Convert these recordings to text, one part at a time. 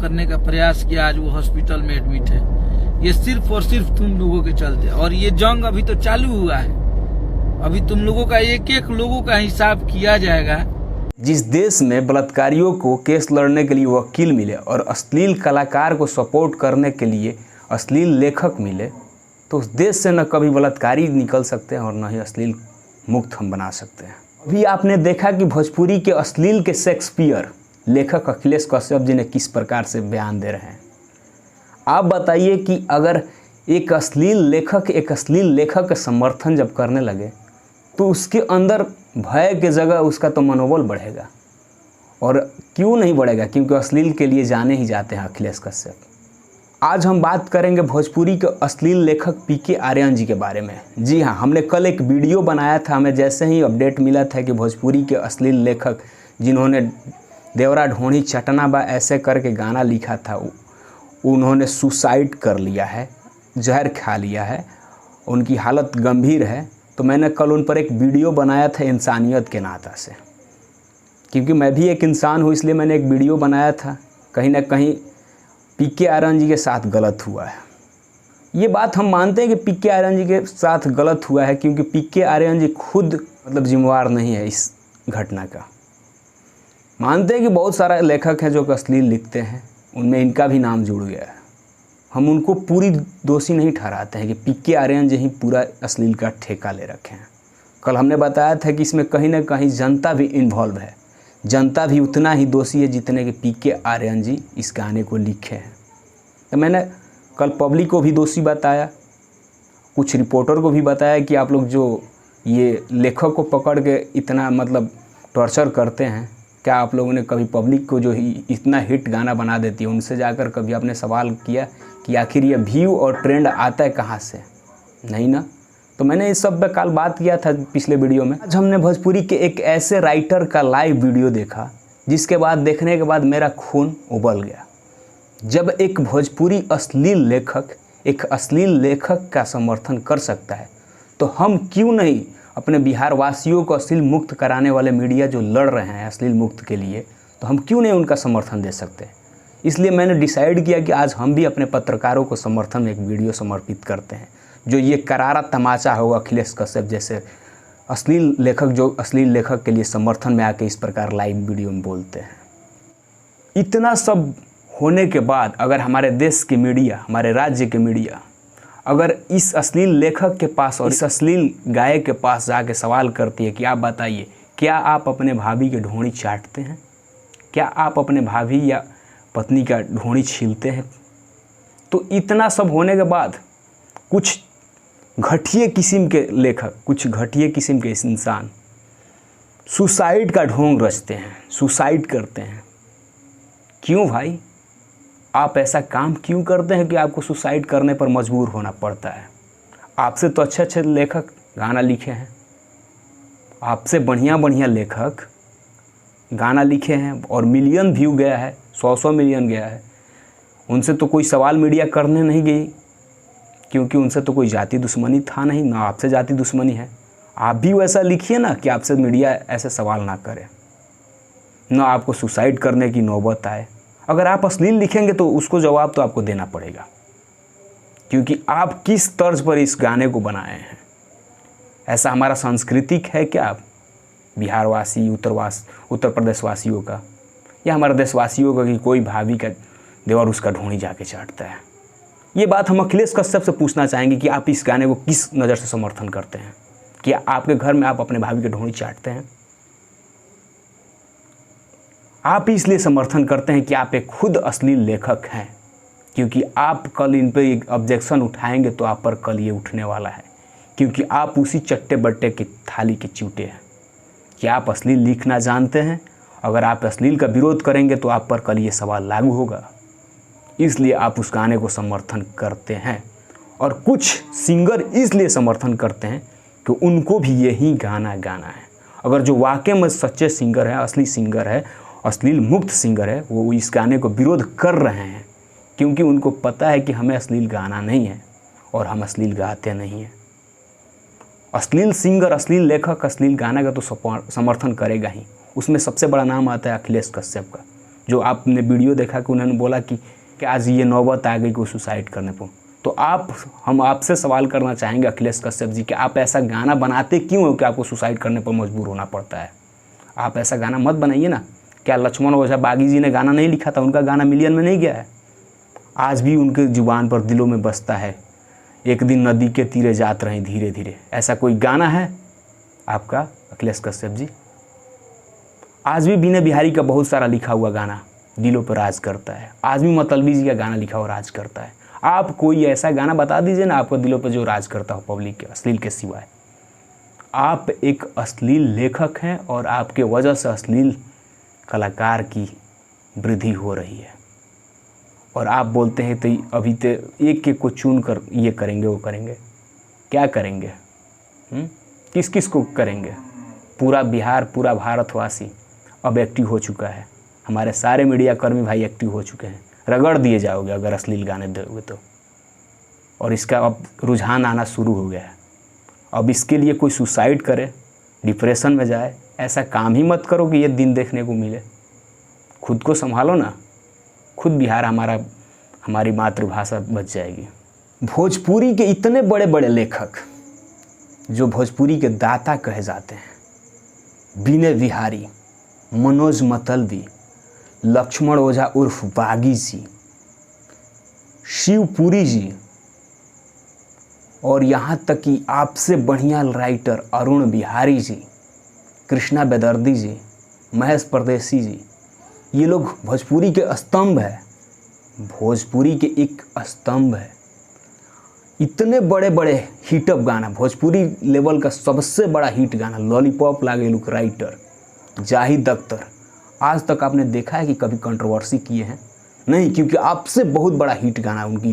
करने का प्रयास किया, आज वो हॉस्पिटल में एडमिट है। ये सिर्फ और सिर्फ तुम लोगों के चलते। और ये जंग अभी तो चालू हुआ है, अभी तुम लोगों का एक एक लोगों का हिसाब किया जाएगा। जिस देश में बलात्कारियों को केस लड़ने के लिए वकील मिले और अश्लील कलाकार को सपोर्ट करने के लिए अश्लील लेखक मिले, तो उस देश से न कभी बलात्कारी निकल सकते हैं और न ही अश्लील मुक्त हम बना सकते हैं। अभी आपने देखा कि भोजपुरी के अश्लील के शेक्सपियर लेखक अखिलेश कश्यप जी ने किस प्रकार से बयान दे रहे हैं। आप बताइए कि अगर एक अश्लील लेखक का समर्थन जब करने लगे तो उसके अंदर भय के जगह उसका तो मनोबल बढ़ेगा। और क्यों नहीं बढ़ेगा, क्योंकि अश्लील के लिए जाने ही जाते हैं अखिलेश कश्यप। आज हम बात करेंगे भोजपुरी के अश्लील लेखक पीके आर्यन जी के बारे में। जी हाँ, हमने कल एक वीडियो बनाया था। हमें जैसे ही अपडेट मिला था कि भोजपुरी के अश्लील लेखक जिन्होंने देवरा ढोणी चटना बा ऐसे करके गाना लिखा था, उन्होंने सुसाइड कर लिया है, जहर खा लिया है, उनकी हालत गंभीर है। तो मैंने कल उन पर एक वीडियो बनाया था इंसानियत के नाता से, क्योंकि मैं भी एक इंसान हूँ, इसलिए मैंने एक वीडियो बनाया था। कहीं ना कहीं पीके आर्यन जी के साथ गलत हुआ है। ये बात हम मानते हैं कि पीके आर्यन जी के साथ गलत हुआ है, क्योंकि पीके आर्यन जी खुद जिम्मेवार नहीं है इस घटना का। मानते हैं कि बहुत सारे लेखक हैं जो अश्लील लिखते हैं, उनमें इनका भी नाम जुड़ गया है। हम उनको पूरी दोषी नहीं ठहराते हैं कि पीके आर्यन जी ही पूरा अश्लील का ठेका ले रखे हैं। कल हमने बताया था कि इसमें कहीं ना कहीं जनता भी इन्वॉल्व है, जनता भी उतना ही दोषी है जितने कि पीके आर्यन जी इस गाने को लिखे हैं। तो मैंने कल पब्लिक को भी दोषी बताया, कुछ रिपोर्टर को भी बताया कि आप लोग जो ये लेखक को पकड़ के इतना टॉर्चर करते हैं, क्या आप लोगों ने कभी पब्लिक को जो इतना हिट गाना बना देती है उनसे जाकर कभी आपने सवाल किया कि आखिर ये व्यू और ट्रेंड आता है कहाँ से? नहीं ना। तो मैंने इस सब पे कल बात किया था पिछले वीडियो में। आज हमने भोजपुरी के एक ऐसे राइटर का लाइव वीडियो देखा जिसके बाद देखने के बाद मेरा खून उबल गया। जब एक भोजपुरी अश्लील लेखक एक अश्लील लेखक का समर्थन कर सकता है, तो हम क्यों नहीं अपने बिहार वासियों को अश्लील मुक्त कराने वाले मीडिया जो लड़ रहे हैं अश्लील मुक्त के लिए, तो हम क्यों नहीं उनका समर्थन दे सकते? इसलिए मैंने डिसाइड किया कि आज हम भी अपने पत्रकारों को समर्थन में एक वीडियो समर्पित करते हैं, जो ये करारा तमाचा होगा अखिलेश कश्यप जैसे अश्लील लेखक जो अश्लील लेखक के लिए समर्थन में आके इस प्रकार लाइव वीडियो में बोलते हैं। इतना सब होने के बाद अगर हमारे देश की मीडिया, हमारे राज्य की मीडिया अगर इस अश्लील लेखक के पास और इस अश्लील गायक के पास जाके सवाल करती है कि आप बताइए, क्या आप अपने भाभी के ढोंड़ी चाटते हैं? क्या आप अपने भाभी या पत्नी का ढोंड़ी छीलते हैं? तो इतना सब होने के बाद कुछ घटिया किस्म के लेखक, कुछ घटिया किस्म के इंसान सुसाइड का ढोंग रचते हैं, सुसाइड करते हैं। क्यों भाई? आप ऐसा काम क्यों करते हैं कि आपको सुसाइड करने पर मजबूर होना पड़ता है? आपसे तो अच्छे अच्छे लेखक गाना लिखे हैं, आपसे बढ़िया बढ़िया लेखक गाना लिखे हैं और मिलियन व्यू गया है, 100 मिलियन गया है। उनसे तो कोई सवाल मीडिया करने नहीं गई, क्योंकि उनसे तो कोई जाति दुश्मनी था नहीं, ना आपसे जाति दुश्मनी है। आप भी वैसा लिखिए ना कि आपसे मीडिया ऐसे सवाल ना करे, ना आपको सुसाइड करने की नौबत आए। अगर आप अश्लील लिखेंगे तो उसको जवाब तो आपको देना पड़ेगा, क्योंकि आप किस तर्ज पर इस गाने को बनाए हैं। ऐसा हमारा सांस्कृतिक है क्या? आप बिहारवासी, उत्तर प्रदेश वासियों का या हमारे देशवासियों का कि कोई भाभी का देवर उसका ढोंड़ी जाके चाटता है? ये बात हम अखिलेश कश्यप से पूछना चाहेंगे कि आप इस गाने को किस नज़र से समर्थन करते हैं? कि आपके घर में आप अपने भाभी के ढोंड़ी चाटते हैं? आप इसलिए समर्थन करते हैं कि आप एक खुद अश्लील लेखक हैं, क्योंकि आप कल इन पे एक ऑब्जेक्शन उठाएंगे तो आप पर कल ये उठने वाला है, क्योंकि आप उसी चट्टे बट्टे की थाली के चूटे हैं कि आप अश्लील लिखना जानते हैं। अगर आप अश्लील का विरोध करेंगे तो आप पर कल ये सवाल लागू होगा, इसलिए आप उस गाने को समर्थन करते हैं। और कुछ सिंगर इसलिए समर्थन करते हैं कि उनको भी यही गाना गाना है। अगर जो वाकई में सच्चे सिंगर है, असली सिंगर है, अश्लील मुक्त सिंगर है, वो इस गाने को विरोध कर रहे हैं, क्योंकि उनको पता है कि हमें अश्लील गाना नहीं है और हम अश्लील गाते नहीं हैं। अश्लील सिंगर, अश्लील लेखक अश्लील गाना का तो समर्थन करेगा ही। उसमें सबसे बड़ा नाम आता है अखिलेश कश्यप का, जो आपने वीडियो देखा कि उन्होंने बोला कि आज ये नौबत आ गई को सुसाइड करने पर। तो हम आपसे सवाल करना चाहेंगे अखिलेश कश्यप जी कि आप ऐसा गाना बनाते क्यों हो कि आपको सुसाइड करने पर मजबूर होना पड़ता है? आप ऐसा गाना मत बनाइए ना। क्या लक्ष्मण ओझा बागी जी ने गाना नहीं लिखा था? उनका गाना मिलियन में नहीं गया है? आज भी उनके जुबान पर दिलों में बसता है, एक दिन नदी के तीरे जात रहे धीरे धीरे। ऐसा कोई गाना है आपका अखिलेश कश्यप जी? आज भी बीने बिहारी का बहुत सारा लिखा हुआ गाना दिलों पर राज करता है। आज भी मतलबी जी का गाना लिखा हुआ राज करता है। आप कोई ऐसा गाना बता दीजिए ना आपको दिलों पर जो राज करता हो पब्लिक के, अश्लील के सिवाय। आप एक अश्लील लेखक हैं और आपके वजह से अश्लील कलाकार की वृद्धि हो रही है। और आप बोलते हैं तो अभी तो एक को चुन कर ये करेंगे वो करेंगे। क्या करेंगे? किस किस को करेंगे? पूरा बिहार, पूरा भारतवासी अब एक्टिव हो चुका है। हमारे सारे मीडिया कर्मी भाई एक्टिव हो चुके हैं। रगड़ दिए जाओगे अगर अश्लील गाने दोगे तो। और इसका अब रुझान आना शुरू हो गया है। अब इसके लिए कोई सुसाइड करे, डिप्रेशन में जाए, ऐसा काम ही मत करो कि ये दिन देखने को मिले। खुद को संभालो ना। खुद बिहार हमारी मातृभाषा बच जाएगी। भोजपुरी के इतने बड़े बड़े लेखक जो भोजपुरी के दाता कहे जाते हैं, बीने बिहारी, मनोज मतलबी, लक्ष्मण ओझा उर्फ बागी जी, शिवपुरी जी, और यहाँ तक कि आपसे बढ़िया राइटर अरुण बिहारी जी, कृष्णा बेदर्दी जी, महेश परदेसी जी, ये लोग भोजपुरी के स्तंभ है। भोजपुरी के एक स्तंभ है। इतने बड़े बड़े हिटअप गाना, भोजपुरी लेवल का सबसे बड़ा हिट गाना लॉलीपॉप लागे लुक राइटर जाहिद अख्तर, आज तक आपने देखा है कि कभी कंट्रोवर्सी किए हैं? नहीं, क्योंकि आपसे बहुत बड़ा हिट गाना, उनकी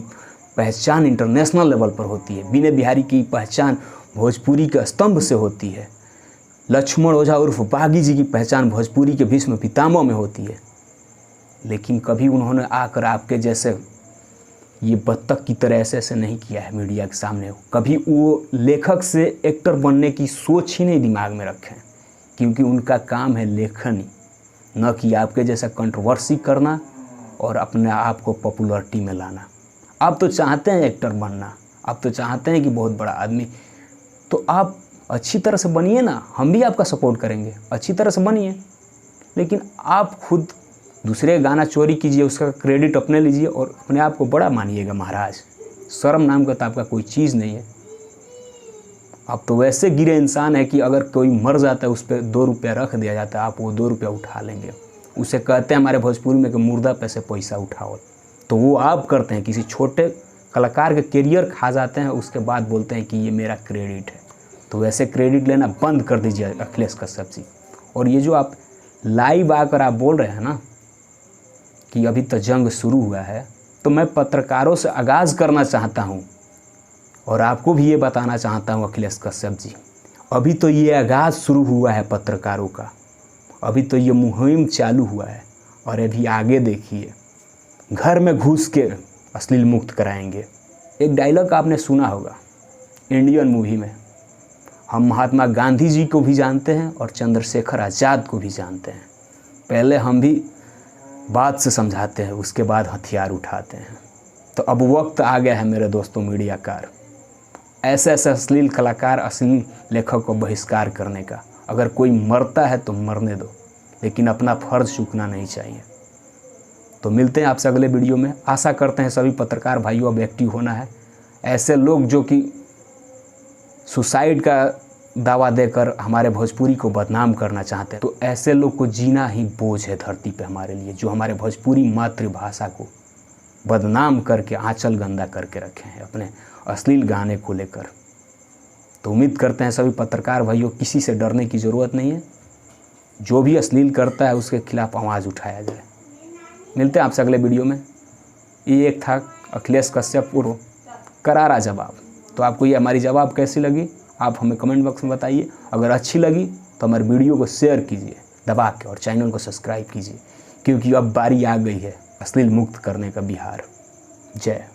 पहचान इंटरनेशनल लेवल पर होती है। बीने बिहारी की पहचान भोजपुरी के स्तंभ से होती है। लक्ष्मण ओझा उर्फ बागी जी की पहचान भोजपुरी के भीष्म पितामह में होती है। लेकिन कभी उन्होंने आकर आपके जैसे ये बत्तख की तरह ऐसे नहीं किया है मीडिया के सामने। कभी वो लेखक से एक्टर बनने की सोच ही नहीं दिमाग में रखें, क्योंकि उनका काम है लेखनी, न कि आपके जैसा कंट्रोवर्सी करना और अपने आप को पॉपुलरिटी में लाना। आप तो चाहते हैं एक्टर बनना, आप तो चाहते हैं कि बहुत बड़ा आदमी, तो आप अच्छी तरह से बनिए ना। हम भी आपका सपोर्ट करेंगे, अच्छी तरह से बनिए। लेकिन आप खुद दूसरे गाना चोरी कीजिए, उसका क्रेडिट अपने लीजिए और अपने आप को बड़ा मानिएगा महाराज। शर्म नाम का तो आपका कोई चीज़ नहीं है। आप तो वैसे गिरे इंसान है कि अगर कोई मर जाता है उस पर 2 रुपया रख दिया जाता है, आप वो 2 रुपया उठा लेंगे। उसे कहते हैं हमारे भोजपुरी में कि मुर्दा पे से पैसा उठाओ। तो वो आप करते हैं, किसी छोटे कलाकार के करियर खा जाते हैं, उसके बाद बोलते हैं कि ये मेरा क्रेडिट है। तो वैसे क्रेडिट लेना बंद कर दीजिए अखिलेश कश्यप जी। और ये जो आप लाइव आकर आप बोल रहे हैं ना कि अभी तो जंग शुरू हुआ है, तो मैं पत्रकारों से आगाज़ करना चाहता हूँ और आपको भी ये बताना चाहता हूँ अखिलेश कश्यप जी, अभी तो ये आगाज़ शुरू हुआ है पत्रकारों का। अभी तो ये मुहिम चालू हुआ है और अभी आगे देखिए, घर में घुस के अश्लील मुक्त कराएंगे। एक डायलॉग आपने सुना होगा इंडियन मूवी में, हम महात्मा गांधी जी को भी जानते हैं और चंद्रशेखर आज़ाद को भी जानते हैं। पहले हम भी बात से समझाते हैं, उसके बाद हथियार उठाते हैं। तो अब वक्त आ गया है मेरे दोस्तों मीडियाकार, ऐसे ऐसे अश्लील कलाकार, अश्लील लेखक को बहिष्कार करने का। अगर कोई मरता है तो मरने दो, लेकिन अपना फ़र्ज चूकना नहीं चाहिए। तो मिलते हैं आपसे अगले वीडियो में। आशा करते हैं सभी पत्रकार भाइयों अब एक्टिव होना है। ऐसे लोग जो कि सुसाइड का दावा देकर हमारे भोजपुरी को बदनाम करना चाहते हैं, तो ऐसे लोग को जीना ही बोझ है धरती पे हमारे लिए, जो हमारे भोजपुरी मातृभाषा को बदनाम करके आंचल गंदा करके रखे हैं अपने अश्लील गाने को लेकर। तो उम्मीद करते हैं सभी पत्रकार भाइयों, किसी से डरने की ज़रूरत नहीं है। जो भी अश्लील करता है उसके खिलाफ आवाज़ उठाया जाए। मिलते हैं आपसे अगले वीडियो में। ये एक था अखिलेश कश्यप उर्फ करारा जवाब। तो आपको ये हमारी जवाब कैसी लगी आप हमें कमेंट बॉक्स में बताइए। अगर अच्छी लगी तो हमारे वीडियो को शेयर कीजिए दबा के और चैनल को सब्सक्राइब कीजिए, क्योंकि अब बारी आ गई है अश्लील मुक्त करने का बिहार। जय